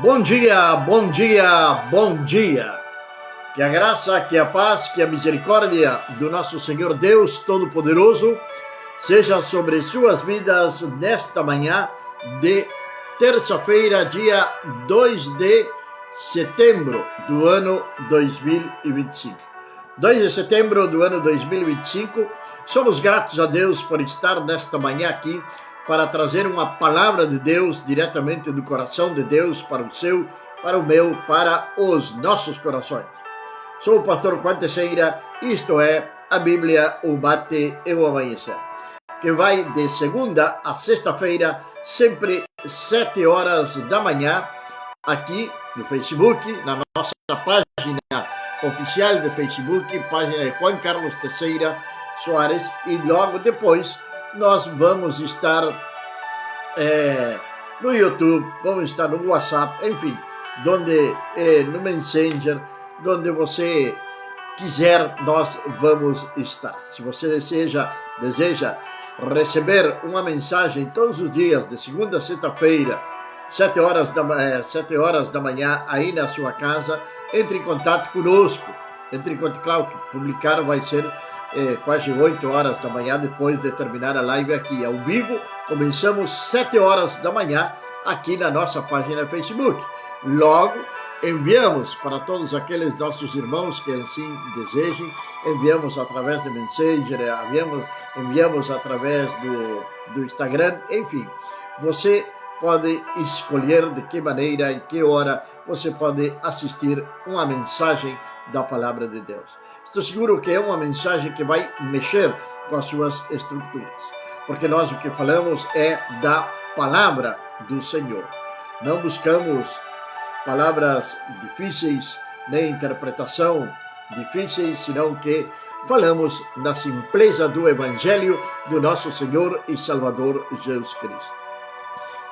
Bom dia, bom dia, bom dia. Que a graça, que a paz, que a misericórdia do nosso Senhor Deus Todo-Poderoso seja sobre suas vidas nesta manhã de terça-feira, dia 2 de setembro do ano 2025. 2 de setembro do ano 2025, somos gratos a Deus por estar nesta manhã aqui para trazer uma palavra de Deus diretamente do coração de Deus para o seu, para o meu, para os nossos corações. Sou o pastor Juan Teixeira, isto é a Bíblia, o Bate e o Amanhecer, que vai de segunda a sexta-feira, sempre 7 horas da manhã, aqui no Facebook, na nossa página oficial de Facebook, página de Juan Carlos Teixeira Soares, e logo depois nós vamos estar no YouTube, vamos estar no WhatsApp, enfim, no Messenger, onde você quiser, nós vamos estar. Se você deseja receber uma mensagem todos os dias, de segunda a sexta-feira, 7 horas da manhã, aí na sua casa, entre em contato conosco. Claro que publicar vai ser quase 8 horas da manhã, depois de terminar a live aqui ao vivo. Começamos 7 horas da manhã aqui na nossa página do Facebook. Logo, enviamos para todos aqueles nossos irmãos que assim desejem, enviamos através de Messenger, enviamos através do Instagram, enfim. Você pode escolher de que maneira, em que hora você pode assistir uma mensagem da Palavra de Deus. Estou seguro que é uma mensagem que vai mexer com as suas estruturas, porque nós o que falamos é da Palavra do Senhor. Não buscamos palavras difíceis, nem interpretação difíceis, senão que falamos na simpleza do Evangelho do nosso Senhor e Salvador Jesus Cristo.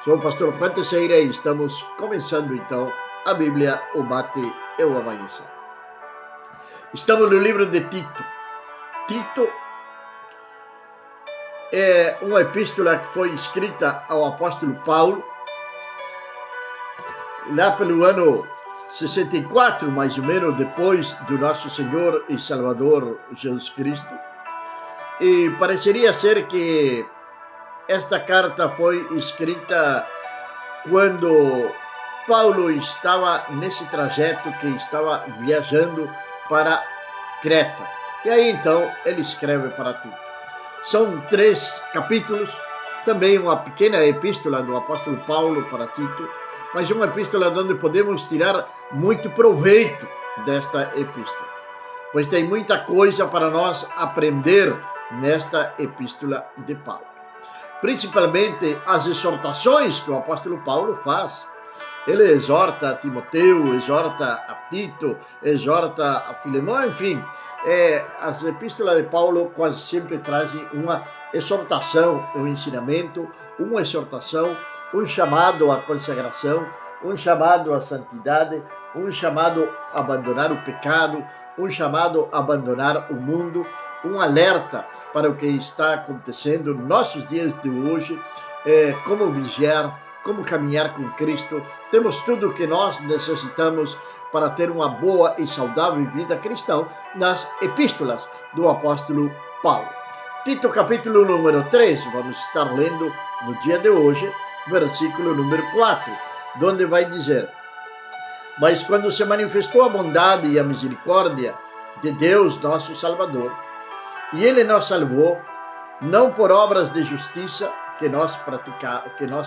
Sou o pastor Juan Teixeira e estamos começando então a Bíblia, o Bate e o Amanhecer. Estamos no livro de Tito. Tito é uma epístola que foi escrita ao apóstolo Paulo, lá pelo ano 64, mais ou menos, depois do nosso Senhor e Salvador Jesus Cristo. E pareceria ser que esta carta foi escrita quando Paulo estava nesse trajeto que estava viajando para Creta. E aí então ele escreve para Tito. São 3 capítulos, também uma pequena epístola do apóstolo Paulo para Tito, mas uma epístola onde podemos tirar muito proveito desta epístola, pois tem muita coisa para nós aprender nesta epístola de Paulo. Principalmente as exortações que o apóstolo Paulo faz. Ele exorta a Timoteu, exorta a Tito, exorta a Filemão, enfim. As epístolas de Paulo quase sempre trazem uma exortação, um ensinamento, uma exortação, um chamado à consagração, um chamado à santidade, um chamado a abandonar o pecado, um chamado a abandonar o mundo, um alerta para o que está acontecendo nos nossos dias de hoje, como vigiar, como caminhar com Cristo. Temos tudo o que nós necessitamos para ter uma boa e saudável vida cristã nas epístolas do apóstolo Paulo. Tito capítulo número 3, vamos estar lendo no dia de hoje, versículo número 4, onde vai dizer: mas quando se manifestou a bondade e a misericórdia de Deus, nosso Salvador, e Ele nos salvou, não por obras de justiça que nós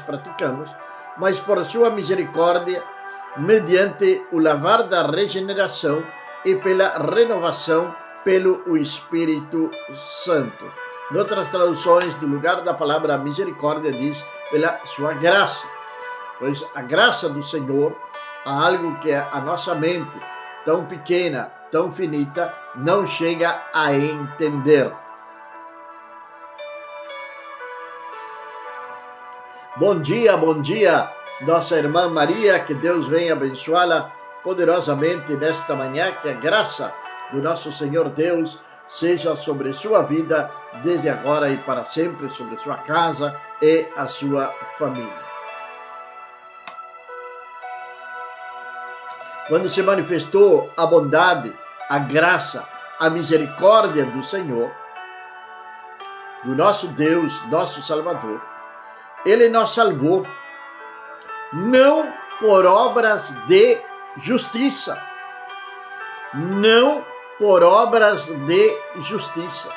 praticamos, mas por sua misericórdia, mediante o lavar da regeneração e pela renovação pelo Espírito Santo. Em outras traduções, no lugar da palavra misericórdia, diz pela sua graça. Pois a graça do Senhor é algo que a nossa mente, tão pequena, tão finita, não chega a entender. Bom dia, nossa irmã Maria, que Deus venha abençoá-la poderosamente nesta manhã, que a graça do nosso Senhor Deus seja sobre sua vida, desde agora e para sempre, sobre sua casa e a sua família. quando se manifestou a bondade, a graça, a misericórdia do Senhor, do nosso Deus, nosso Salvador, Ele nos salvou, não por obras de justiça, não por obras de justiça,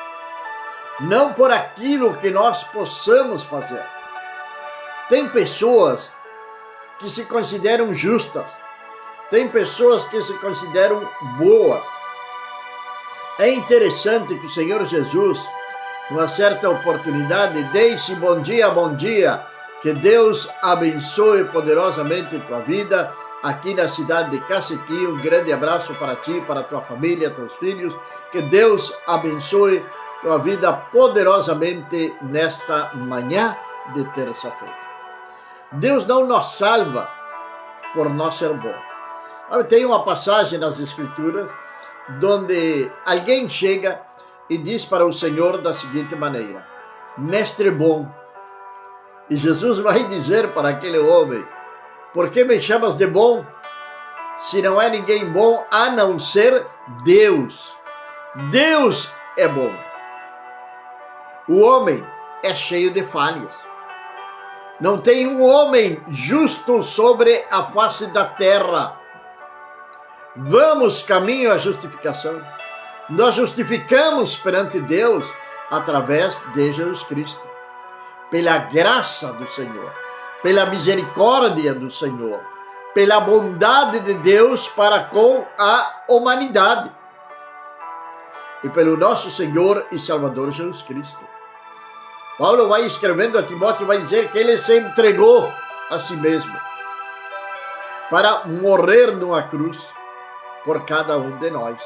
não por aquilo que nós possamos fazer. Tem pessoas que se consideram justas, tem pessoas que se consideram boas. É interessante que o Senhor Jesus, numa certa oportunidade, deixe bom dia, que Deus abençoe poderosamente tua vida aqui na cidade de Cacequi. Um grande abraço para ti, para tua família, teus filhos, que Deus abençoe tua vida poderosamente nesta manhã de terça-feira. Deus não nos salva por nós ser bom. Tem uma passagem nas Escrituras onde alguém chega e diz para o Senhor da seguinte maneira: mestre bom. E Jesus vai dizer para aquele homem: por que me chamas de bom? Se não é ninguém bom a não ser Deus. Deus é bom. O homem é cheio de falhas. Não tem um homem justo sobre a face da terra. Vamos caminho à justificação. Nós justificamos perante Deus através de Jesus Cristo. Pela graça do Senhor, pela misericórdia do Senhor, pela bondade de Deus para com a humanidade. E pelo nosso Senhor e Salvador Jesus Cristo. Paulo vai escrevendo a Timóteo, vai dizer que ele se entregou a si mesmo para morrer numa cruz por cada um de nós.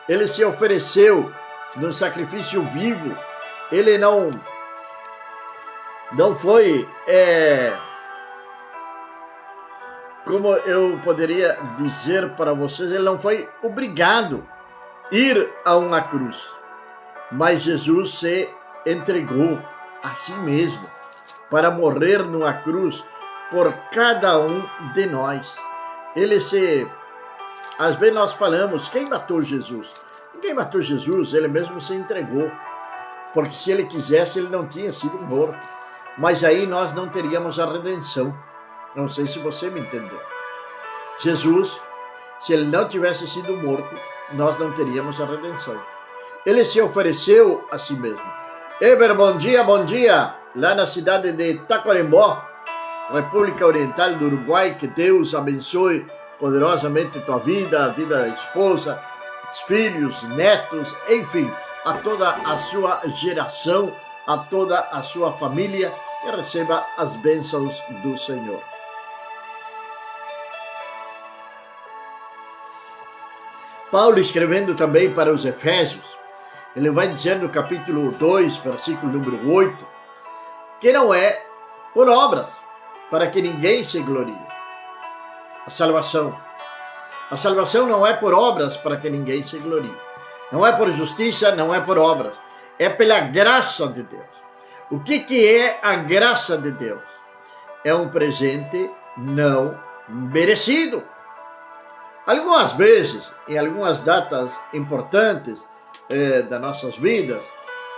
Ele se ofereceu num sacrifício vivo. Ele não foi, como eu poderia dizer para vocês, ele não foi obrigado a ir a uma cruz, mas Jesus se entregou a si mesmo para morrer numa cruz por cada um de nós. Às vezes nós falamos, quem matou Jesus? Ninguém matou Jesus, ele mesmo se entregou, porque se ele quisesse, ele não tinha sido morto. Mas aí nós não teríamos a redenção. Não sei se você me entendeu. Jesus, se ele não tivesse sido morto, nós não teríamos a redenção. Ele se ofereceu a si mesmo. Eber, bom dia, lá na cidade de Tacuarembó, República Oriental do Uruguai. Que Deus abençoe poderosamente tua vida, a vida da esposa, filhos, netos, enfim, a toda a sua geração, a toda a sua família, e receba as bênçãos do Senhor. Paulo, escrevendo também para os Efésios, ele vai dizer no capítulo 2, versículo número 8, que não é por obras, para que ninguém se glorie. A salvação não é por obras, para que ninguém se glorie. Não é por justiça, não é por obras. É pela graça de Deus. O que é a graça de Deus? É um presente não merecido. Algumas vezes, em algumas datas importantes das nossas vidas,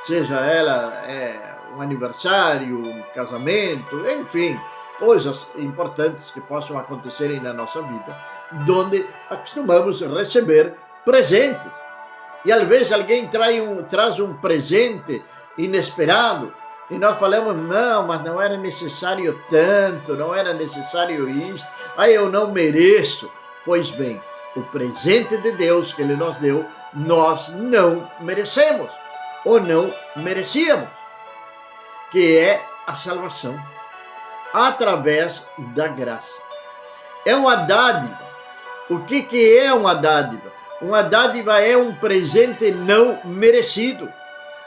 seja ela um aniversário, um casamento, enfim, coisas importantes que possam acontecer na nossa vida, onde acostumamos receber presentes. E às vezes alguém traz um presente inesperado e nós falamos, não, mas não era necessário tanto, não era necessário isso, eu não mereço. Pois bem, o presente de Deus que Ele nos deu, nós não merecemos, ou não merecíamos, que é a salvação, através da graça. É uma dádiva. O que é uma dádiva? Uma dádiva é um presente não merecido.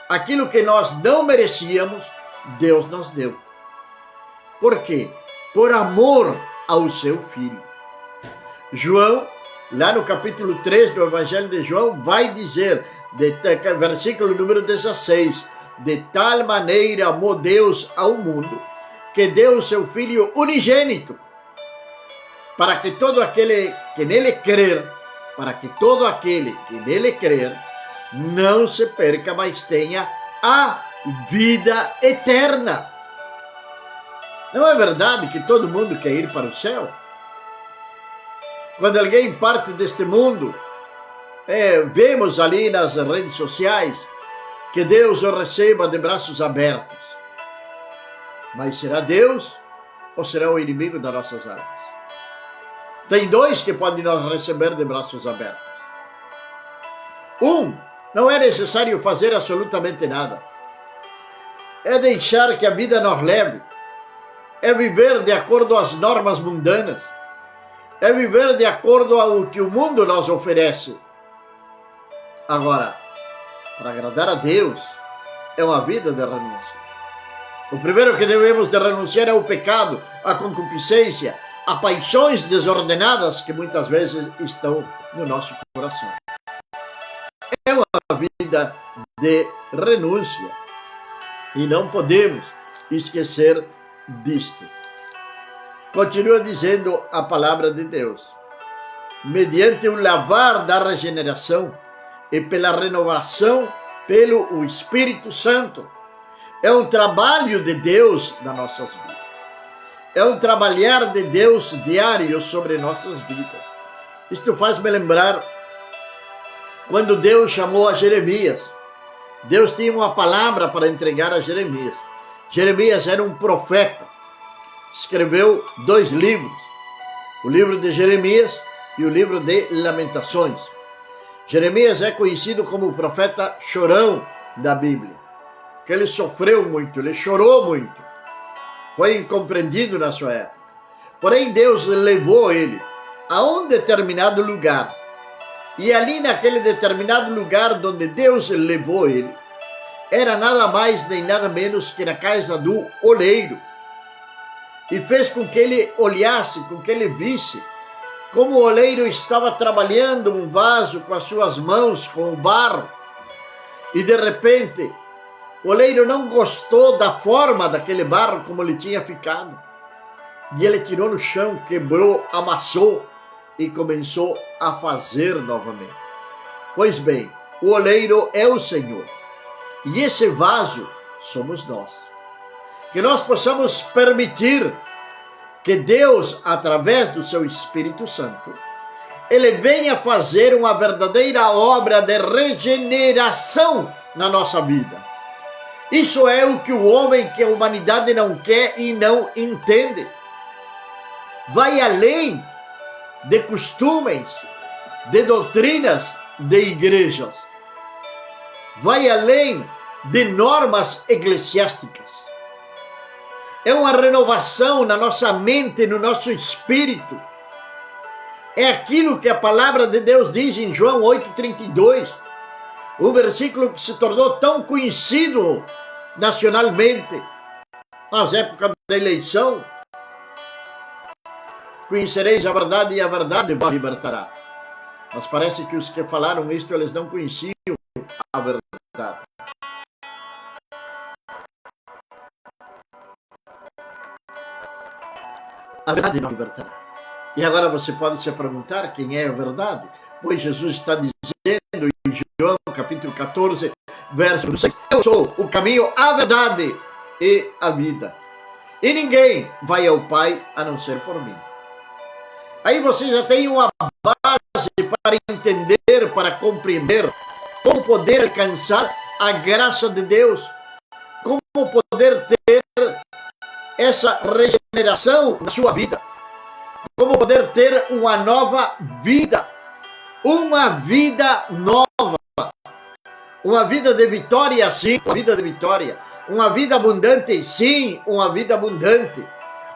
Aquilo que nós não merecíamos, Deus nos deu. Por quê? Por amor ao seu Filho. João, lá no capítulo 3 do Evangelho de João, vai dizer, versículo número 16, de tal maneira amou Deus ao mundo, que deu o seu Filho unigênito, para que todo aquele que nele crer, para que todo aquele que nele crer, não se perca, mas tenha a vida eterna. Não é verdade que todo mundo quer ir para o céu? Quando alguém parte deste mundo, vemos ali nas redes sociais que Deus o receba de braços abertos. Mas será Deus ou será o inimigo das nossas almas? Tem dois que podem nos receber de braços abertos. Não é necessário fazer absolutamente nada. É deixar que a vida nos leve. É viver de acordo às normas mundanas. É viver de acordo ao que o mundo nos oferece. Agora, para agradar a Deus, é uma vida de renúncia. O primeiro que devemos de renunciar é o pecado, a concupiscência, a paixões desordenadas que muitas vezes estão no nosso coração. É uma vida de renúncia. E não podemos esquecer disto. Continua dizendo a palavra de Deus. Mediante o lavar da regeneração e pela renovação pelo Espírito Santo. É um trabalho de Deus nas nossas vidas. É um trabalhar de Deus diário sobre nossas vidas. Isto faz-me lembrar quando Deus chamou a Jeremias. Deus tinha uma palavra para entregar a Jeremias. Jeremias era um profeta. Escreveu 2 livros. O livro de Jeremias e o livro de Lamentações. Jeremias é conhecido como o profeta chorão da Bíblia. Que ele sofreu muito, ele chorou muito. Foi incompreendido na sua época. Porém, Deus levou ele a um determinado lugar. E ali naquele determinado lugar onde Deus levou ele, era nada mais nem nada menos que na casa do oleiro. E fez com que ele olhasse, com que ele visse como o oleiro estava trabalhando um vaso com as suas mãos, com o barro. E de repente, o oleiro não gostou da forma daquele barro como ele tinha ficado. E ele tirou no chão, quebrou, amassou e começou a fazer novamente. Pois bem, o oleiro é o Senhor. E esse vaso somos nós. Que nós possamos permitir que Deus, através do seu Espírito Santo, ele venha fazer uma verdadeira obra de regeneração na nossa vida. Isso é o que o homem, que a humanidade não quer e não entende. Vai além de costumes, de doutrinas de igrejas. Vai além de normas eclesiásticas. É uma renovação na nossa mente, no nosso espírito. É aquilo que a palavra de Deus diz em João 8,32. Um versículo que se tornou tão conhecido nacionalmente nas épocas da eleição. Conhecereis a verdade e a verdade vos libertará. Mas parece que os que falaram isto, eles não conheciam a verdade. A verdade não libertará. E agora você pode se perguntar quem é a verdade? Pois Jesus está dizendo em João capítulo 14, verso 6. Eu sou o caminho, a verdade e a vida. E ninguém vai ao Pai a não ser por mim. Aí você já tem uma base para entender, para compreender como poder alcançar a graça de Deus, como poder ter essa regeneração na sua vida, como poder ter uma nova vida, uma vida nova, uma vida de vitória, sim, uma vida de vitória, uma vida abundante, sim, uma vida abundante,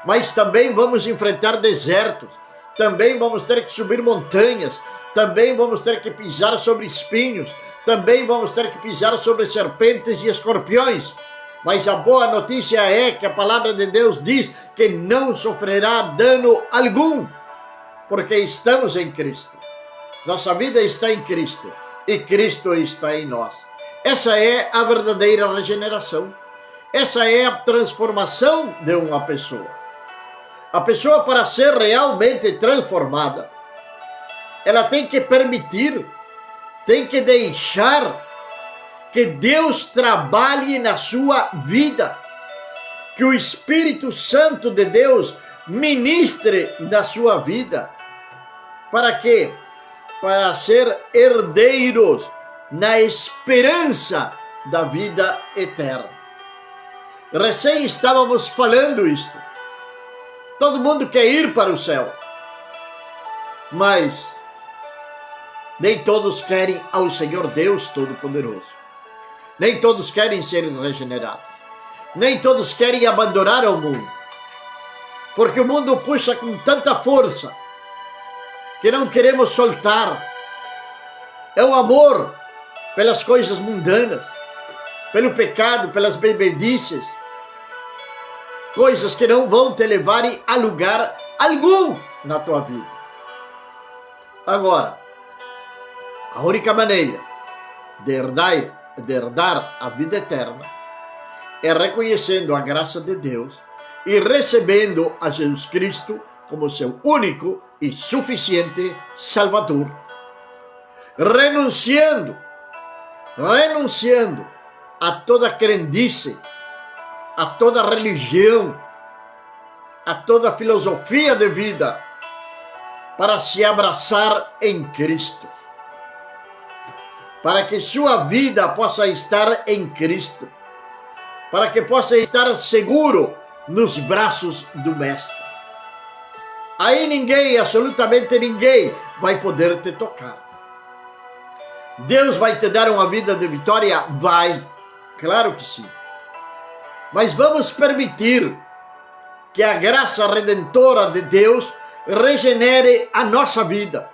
mas também vamos enfrentar desertos, também vamos ter que subir montanhas, também vamos ter que pisar sobre espinhos, também vamos ter que pisar sobre serpentes e escorpiões. Mas a boa notícia é que a palavra de Deus diz que não sofrerá dano algum, porque estamos em Cristo. Nossa vida está em Cristo e Cristo está em nós. Essa é a verdadeira regeneração. Essa é a transformação de uma pessoa. A pessoa, para ser realmente transformada, ela tem que permitir, tem que deixar que Deus trabalhe na sua vida, que o Espírito Santo de Deus ministre na sua vida. Para quê? Para ser herdeiros na esperança da vida eterna. Recém estávamos falando isto. Todo mundo quer ir para o céu, mas nem todos querem ao Senhor Deus Todo-Poderoso. Nem todos querem ser regenerados. Nem todos querem abandonar o mundo. Porque o mundo puxa com tanta força que não queremos soltar. É o amor pelas coisas mundanas, pelo pecado, pelas bebedices, coisas que não vão te levar a lugar algum na tua vida. Agora, a única maneira de herdar a vida eterna é reconhecendo a graça de Deus e recebendo a Jesus Cristo como seu único e suficiente Salvador. Renunciando a toda crendice, a toda religião, a toda filosofia de vida, para se abraçar em Cristo. Para que sua vida possa estar em Cristo. Para que possa estar seguro nos braços do Mestre. Aí ninguém, absolutamente ninguém, vai poder te tocar. Deus vai te dar uma vida de vitória? Vai, claro que sim. Mas vamos permitir que a graça redentora de Deus regenere a nossa vida.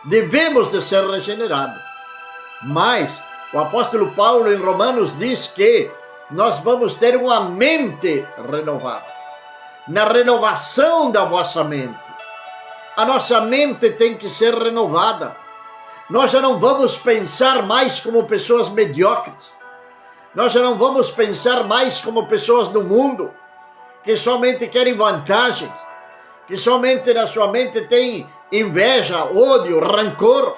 Devemos de ser regenerados. Mas o apóstolo Paulo em Romanos diz que nós vamos ter uma mente renovada. Na renovação da vossa mente. A nossa mente tem que ser renovada. Nós já não vamos pensar mais como pessoas medíocres. Nós já não vamos pensar mais como pessoas do mundo, que somente querem vantagens, que somente na sua mente tem inveja, ódio, rancor.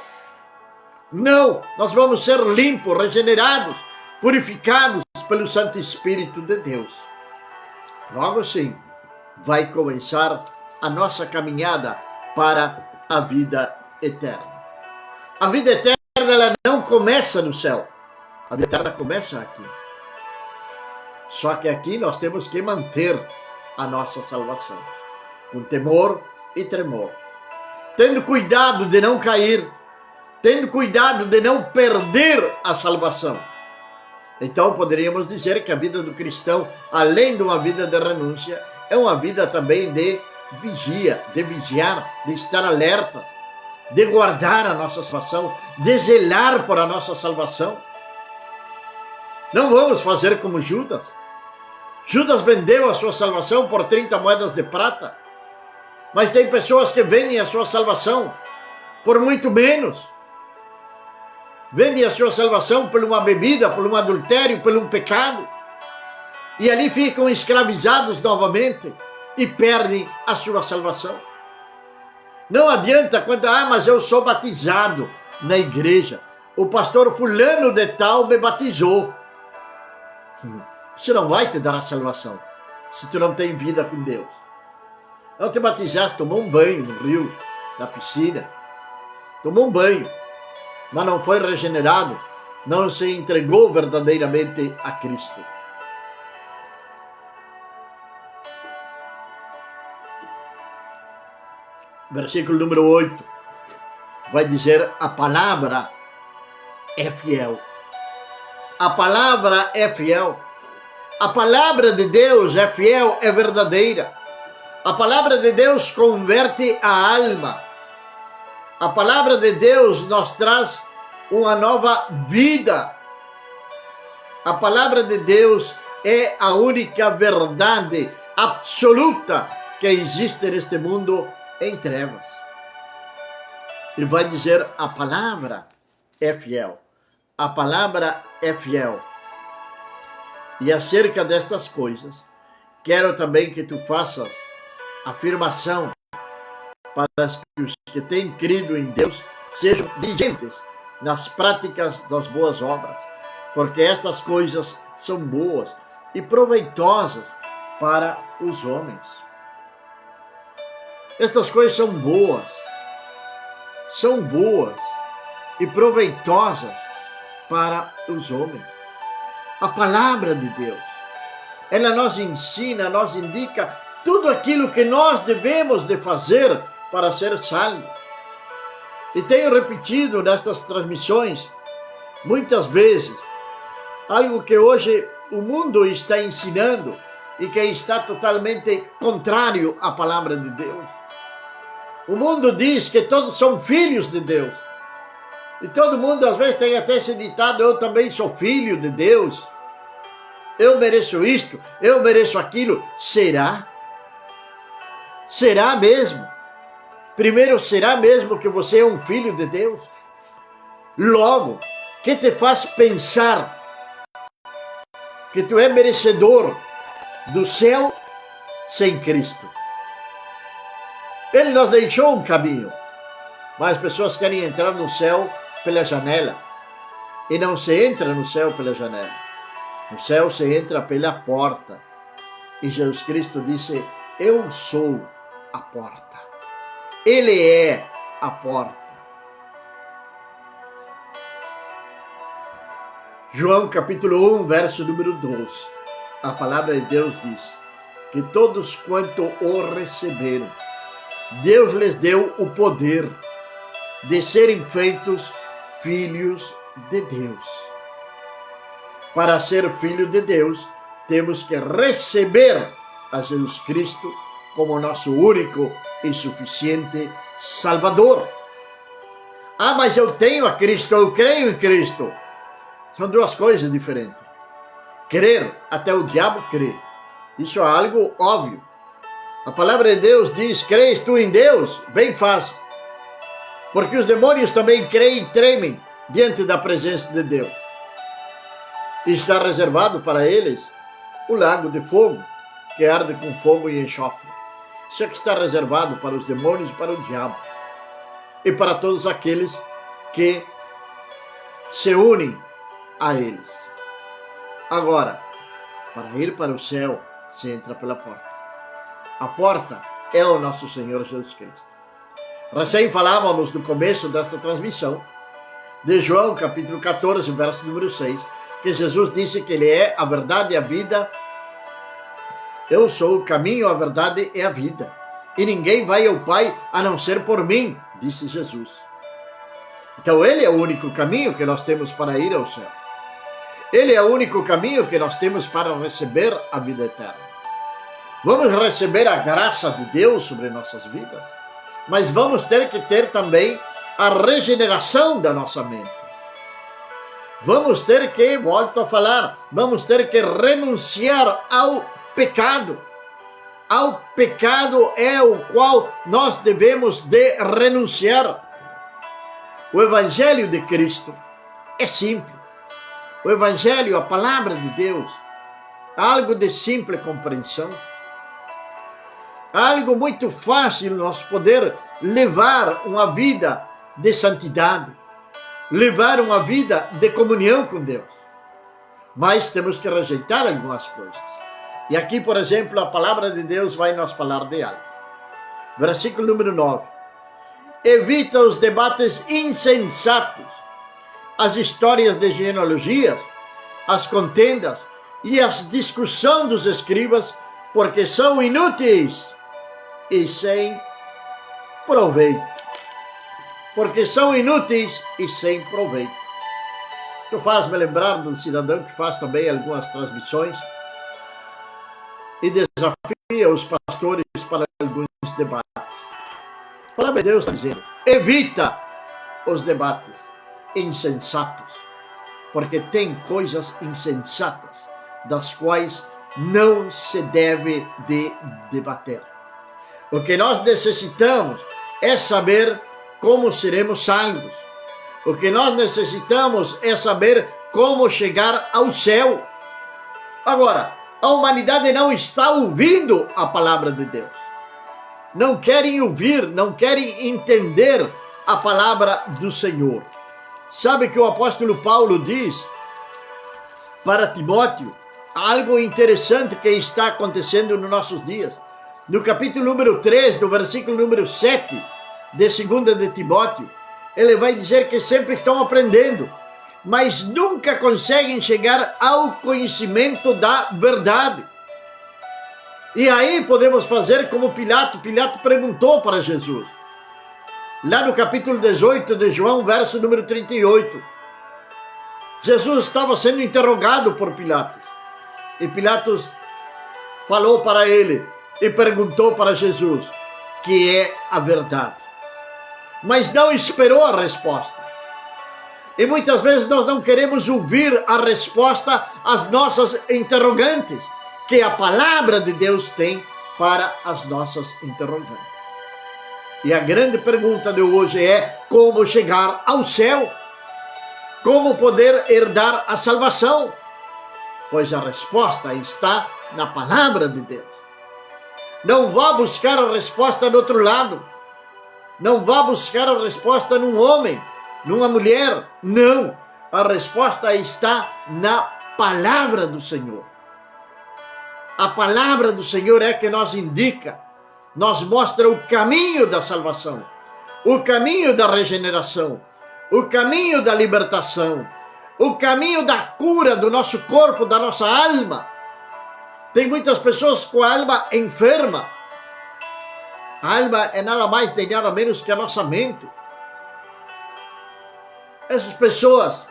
Não, nós vamos ser limpos, regenerados, purificados pelo Santo Espírito de Deus. Logo sim, vai começar a nossa caminhada para a vida eterna. A vida eterna, ela não começa no céu. A vida eterna começa aqui. Só que aqui nós temos que manter a nossa salvação. Com temor e tremor. Tendo cuidado de não cair. Tendo cuidado de não perder a salvação. Então poderíamos dizer que a vida do cristão, além de uma vida de renúncia, é uma vida também de vigia, de vigiar, de estar alerta, de guardar a nossa salvação, de zelar por a nossa salvação. Não vamos fazer como Judas. Judas vendeu a sua salvação por 30 moedas de prata. Mas tem pessoas que vendem a sua salvação por muito menos. Vendem a sua salvação por uma bebida, por um adultério, por um pecado. E ali ficam escravizados novamente e perdem a sua salvação. Não adianta quando, mas eu sou batizado na igreja. O pastor fulano de tal me batizou. Isso não vai te dar a salvação, se tu não tem vida com Deus. Não te batizaste, tomou um banho no rio, na piscina. Tomou um banho, mas não foi regenerado, não se entregou verdadeiramente a Cristo. Versículo número 8, vai dizer: a palavra é fiel. A palavra é fiel. A palavra de Deus é fiel, é verdadeira. A palavra de Deus converte a alma. A palavra de Deus nos traz uma nova vida. A palavra de Deus é a única verdade absoluta que existe neste mundo em trevas. Ele vai dizer: a palavra é fiel. A palavra é fiel. E acerca destas coisas, quero também que tu faças afirmação para que os que têm crido em Deus sejam diligentes nas práticas das boas obras, porque estas coisas são boas e proveitosas para os homens. Estas coisas são boas e proveitosas para os homens. A palavra de Deus, ela nos ensina, nos indica tudo aquilo que nós devemos de fazer para ser salvos. E tenho repetido nestas transmissões, muitas vezes, algo que hoje o mundo está ensinando e que está totalmente contrário à palavra de Deus. O mundo diz que todos são filhos de Deus. E todo mundo às vezes tem até esse ditado: eu também sou filho de Deus. Eu mereço isto, eu mereço aquilo. Será? Será mesmo? Primeiro, será mesmo que você é um filho de Deus? Logo, que te faz pensar que tu é merecedor do céu sem Cristo? Ele nos deixou um caminho, mas as pessoas querem entrar no céu pela janela. E não se entra no céu pela janela. No céu se entra pela porta. E Jesus Cristo disse: eu sou a porta. Ele é a porta. João capítulo 1, verso número 12. A palavra de Deus diz que todos quanto o receberam, Deus lhes deu o poder de serem feitos filhos de Deus. Para ser filho de Deus, temos que receber a Jesus Cristo como nosso único e suficiente Salvador. Ah, mas eu tenho a Cristo, eu creio em Cristo. São duas coisas diferentes. Crer, até o diabo crê. Isso é algo óbvio. A palavra de Deus diz: crees tu em Deus? Bem fácil. Porque os demônios também creem e tremem diante da presença de Deus. E está reservado para eles o lago de fogo, que arde com fogo e enxofre. Isso é que está reservado para os demônios e para o diabo. E para todos aqueles que se unem a eles. Agora, para ir para o céu, se entra pela porta. A porta é o nosso Senhor Jesus Cristo. Recém falávamos no começo desta transmissão de João capítulo 14, verso número 6, que Jesus disse que Ele é a verdade e a vida. Eu sou o caminho, a verdade e a vida. E ninguém vai ao Pai a não ser por mim, disse Jesus. Então Ele é o único caminho que nós temos para ir ao céu. Ele é o único caminho que nós temos para receber a vida eterna. Vamos receber a graça de Deus sobre nossas vidas, mas vamos ter que ter também a regeneração da nossa mente. Vamos ter que, volto a falar, vamos ter que renunciar ao pecado. Ao pecado é o qual nós devemos de renunciar. O Evangelho de Cristo é simples. O Evangelho, a palavra de Deus, é algo de simples compreensão. É algo muito fácil nós poder levar uma vida de santidade, levar uma vida de comunhão com Deus. Mas temos que rejeitar algumas coisas. E aqui, por exemplo, a palavra de Deus vai nos falar de algo. Versículo número 9. Evita os debates insensatos, as histórias de genealogias, as contendas e as discussões dos escribas, porque são inúteis e sem proveito. Porque são inúteis e sem proveito. Isto faz-me lembrar de um cidadão que faz também algumas transmissões e desafia os pastores para alguns debates. A palavra de Deus está dizendo: evita os debates insensatos, porque tem coisas insensatas das quais não se deve de debater. O que nós necessitamos é saber como seremos salvos. O que nós necessitamos é saber como chegar ao céu. Agora, A humanidade não está ouvindo a palavra de Deus. Não querem ouvir, não querem entender a palavra do Senhor. Sabe que o apóstolo Paulo diz para Timóteo algo interessante que está acontecendo nos nossos dias. No capítulo número 3, do versículo número 7 de 2 de Timóteo, ele vai dizer que sempre estão aprendendo, mas nunca conseguem chegar ao conhecimento da verdade. E aí podemos fazer como Pilato. Pilato perguntou para Jesus, lá no capítulo 18 de João, verso número 38. Jesus estava sendo interrogado por Pilatos. E Pilatos falou para ele e perguntou para Jesus que é a verdade. Mas não esperou a resposta. E muitas vezes nós não queremos ouvir a resposta às nossas interrogantes, que a palavra de Deus tem para as nossas interrogantes. E a grande pergunta de hoje é: como chegar ao céu? Como poder herdar a salvação? Pois a resposta está na palavra de Deus. Não vá buscar a resposta do outro lado. Não vá buscar a resposta num homem, numa mulher. Não. A resposta está na palavra do Senhor. A palavra do Senhor é que nos indica, nos mostra o caminho da salvação, o caminho da regeneração, o caminho da libertação, o caminho da cura do nosso corpo, da nossa alma. Tem muitas pessoas com a alma enferma. A alma é nada mais nem nada menos que a nossa mente. Essas pessoas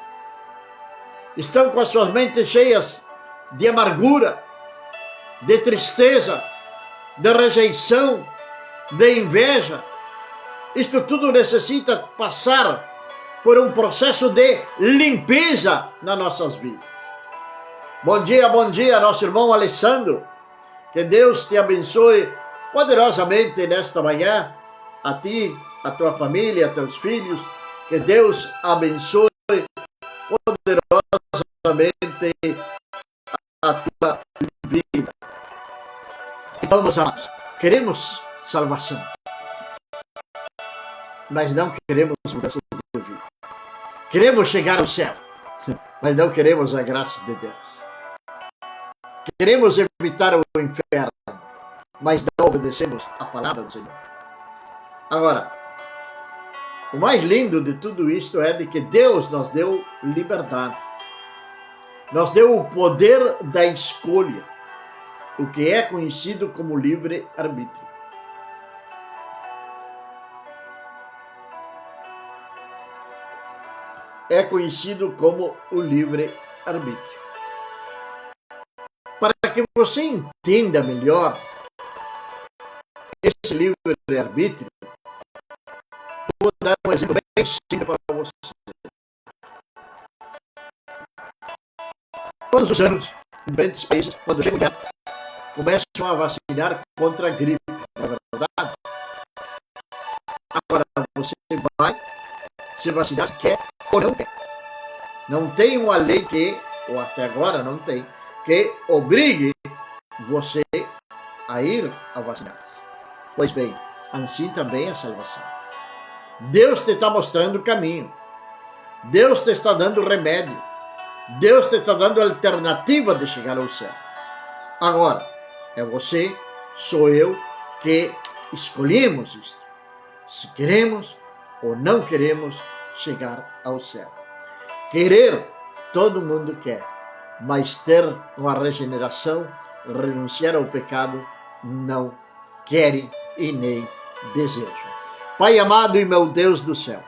estão com as suas mentes cheias de amargura, de tristeza, de rejeição, de inveja. Isto tudo necessita passar por um processo de limpeza nas nossas vidas. Bom dia, nosso irmão Alessandro. Que Deus te abençoe poderosamente nesta manhã, a ti, a tua família, a teus filhos. Que Deus abençoe poderosamente a tua vida. Vamos, amados, queremos salvação, mas não queremos mudança de vida. Queremos chegar ao céu, mas não queremos a graça de Deus. Queremos evitar o inferno, mas não obedecemos a palavra do Senhor. Agora, o mais lindo de tudo isto é de que Deus nos deu liberdade. Nos deu o poder da escolha, o que é conhecido como livre-arbítrio. É conhecido como o livre-arbítrio. Para que você entenda melhor esse livre-arbítrio, vou dar um exemplo bem simples para você. Todos os anos, em diferentes países, quando chega o dia, começam a vacinar contra a gripe, não é verdade? Agora você vai se vacinar se quer ou não quer. Não tem uma lei que, ou até agora não tem, que obrigue você a ir a vacinar. Pois bem, assim também a salvação. Deus te está mostrando o caminho. Deus te está dando remédio. Deus te está dando alternativa de chegar ao céu. Agora, é você, sou eu, que escolhemos isto. Se queremos ou não queremos chegar ao céu. Querer, todo mundo quer. Mas ter uma regeneração, renunciar ao pecado, não querem e nem desejam. Pai amado e meu Deus do céu,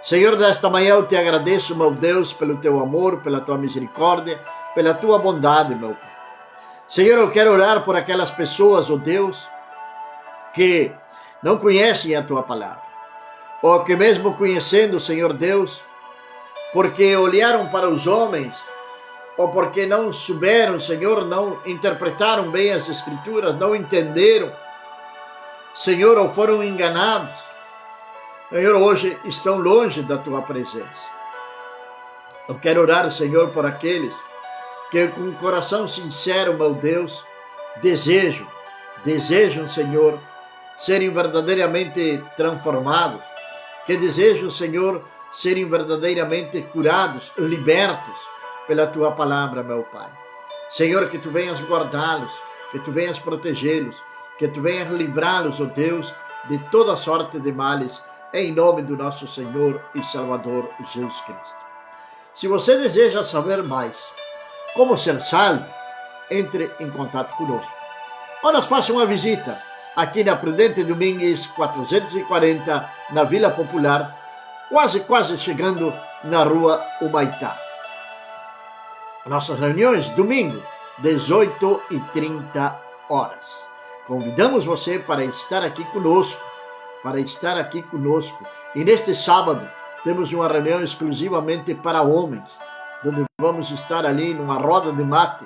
Senhor, nesta manhã eu te agradeço, meu Deus, pelo teu amor, pela tua misericórdia, pela tua bondade, meu Pai. Senhor, eu quero orar por aquelas pessoas, ó Deus, que não conhecem a tua palavra, ou que mesmo conhecendo, Senhor Deus, porque olharam para os homens, ou porque não souberam, Senhor, não interpretaram bem as Escrituras, não entenderam, Senhor, ou foram enganados, Senhor, hoje estão longe da tua presença. Eu quero orar, Senhor, por aqueles que com um coração sincero, meu Deus, desejam, Senhor, serem verdadeiramente transformados, que desejam, Senhor, serem verdadeiramente curados, libertos pela Tua palavra, meu Pai. Senhor, que Tu venhas guardá-los, que Tu venhas protegê-los, que Tu venhas livrá-los, ó Deus, de toda sorte de males, em nome do nosso Senhor e Salvador Jesus Cristo. Se você deseja saber mais como ser salvo, entre em contato conosco. Ou nos faça uma visita aqui na Prudente Domingues 440, na Vila Popular, quase chegando na Rua Humaitá. Nossas reuniões, domingo, 18h30. Convidamos você para estar aqui conosco, E neste sábado, temos uma reunião exclusivamente para homens, onde vamos estar ali numa roda de mate,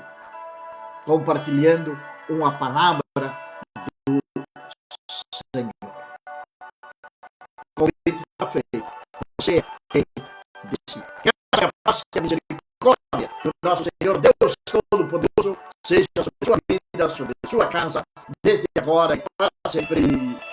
compartilhando uma palavra do Senhor. O convite está feito. Você tem decide. Que a paz e a misericórdia do nosso Senhor Deus Todo-Poderoso seja sobre sua vida, sobre sua casa, desde agora e para sempre.